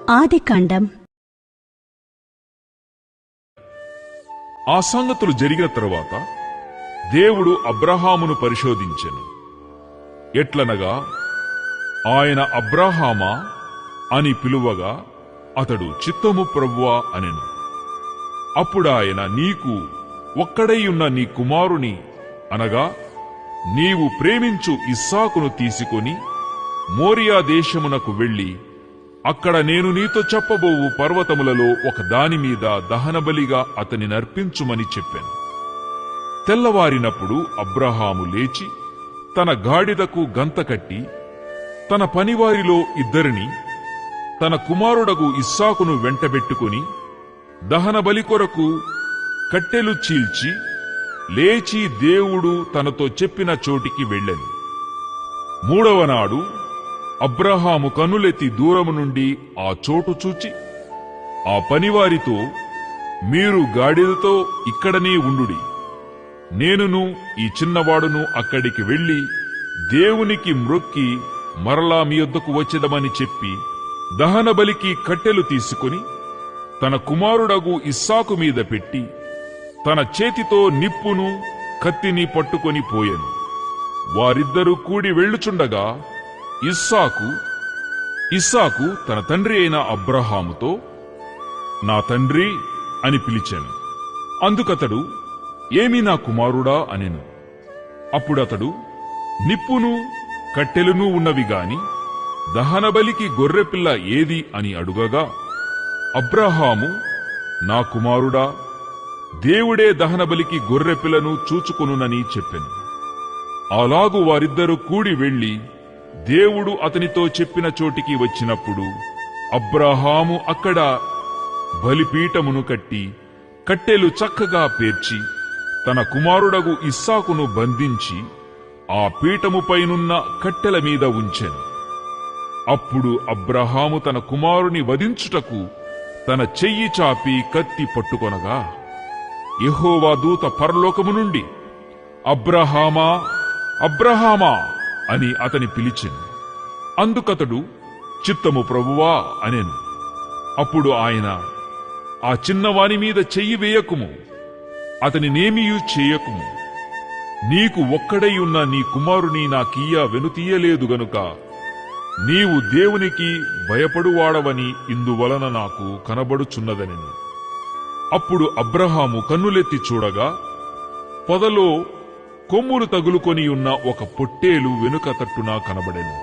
ఆదికాండం. ఆ సంగతులు జరిగిన తరువాత దేవుడు అబ్రహామును పరిశోధించెను. ఎట్లనగా ఆయన అబ్రహామా అని పిలువగా అతడు చిత్తము ప్రభువా అనెను. అప్పుడాయన, నీకు ఒక్కడైయున్న నీ కుమారుని అనగా నీవు ప్రేమించు ఇస్సాకును తీసుకొని మోరియా దేశమునకు వెళ్లి అక్కడ నేను నీతో చెప్పబోవు పర్వతములలో ఒక దానిమీద దహనబలిగా అతని నర్పించుమని చెప్పాను. తెల్లవారినప్పుడు అబ్రహాము లేచి తన గాడిదకు గంత కట్టి తన పనివారిలో ఇద్దరిని తన కుమారుడగు ఇస్సాకును వెంటబెట్టుకుని దహనబలి కొరకు కట్టెలు చీల్చి లేచి దేవుడు తనతో చెప్పిన చోటికి వెళ్ళెను. మూడవనాడు అబ్రహాము కన్నులెత్తి దూరము నుండి ఆ చోటు చూచి ఆ పనివారితో, మీరు గాడిదతో ఇక్కడనే ఉండుడి, నేనును ఈ చిన్నవాడును అక్కడికి వెళ్లి దేవునికి మ్రొక్కి మరలా మీ యొద్దకు వచ్చెదమని చెప్పి దహనబలికి కట్టెలు తీసుకుని తన కుమారుడగు ఇస్సాకు మీద పెట్టి తన చేతితో నిప్పును కత్తిని పట్టుకొని పోయెను. వారిద్దరూ కూడి వెళ్ళుచుండగా ఇస్సాకు తన తండ్రి అయిన అబ్రహాముతో, నా తండ్రి అని పిలిచాను. అందుకతడు, ఏమి నా కుమారుడా అనెను. అప్పుడతడు, నిప్పును కట్టెలును ఉన్నవి గాని దహనబలికి గొర్రెపిల్ల ఏది అని అడుగగా అబ్రహాము, నా కుమారుడా, దేవుడే దహనబలికి గొర్రెపిల్లను చూచుకొనునని చెప్పెను. అలాగు వారిద్దరూ కూడి వెళ్లి దేవుడు అతనితో చెప్పిన చోటికి వచ్చినప్పుడు అబ్రహాము అక్కడ బలిపీఠమును కట్టి కట్టెలు చక్కగా పేర్చి తన కుమారుడగు ఇస్సాకును బంధించి ఆ పీఠముపైనున్న కట్టెల మీద ఉంచెను. అప్పుడు అబ్రహాము తన కుమారుని వధించుటకు తన చెయ్యి చాపి కత్తి పట్టుకొనగా యెహోవా దూత పరలోకము నుండి, అబ్రహామా, అబ్రహామా అని అతని పిలిచెను. అందుకతడు, చిత్తము ప్రభువా అనెను. అప్పుడు ఆయన, ఆ చిన్నవాని మీద చెయ్యి వేయకుము, అతనినేమియూ చేయకుము, నీకు ఒక్కడై ఉన్న నీ కుమారుని నాకియ్య వెనుతీయలేదు గనుక నీవు దేవునికి భయపడువాడవని ఇందువలన నాకు కనబడుచున్నదనెను. అప్పుడు అబ్రహాము కన్నులెత్తి చూడగా పొదలో కొమ్ములు తగులుకొని ఉన్న ఒక పొట్టేలు వెనుక తట్టున కనబడెను.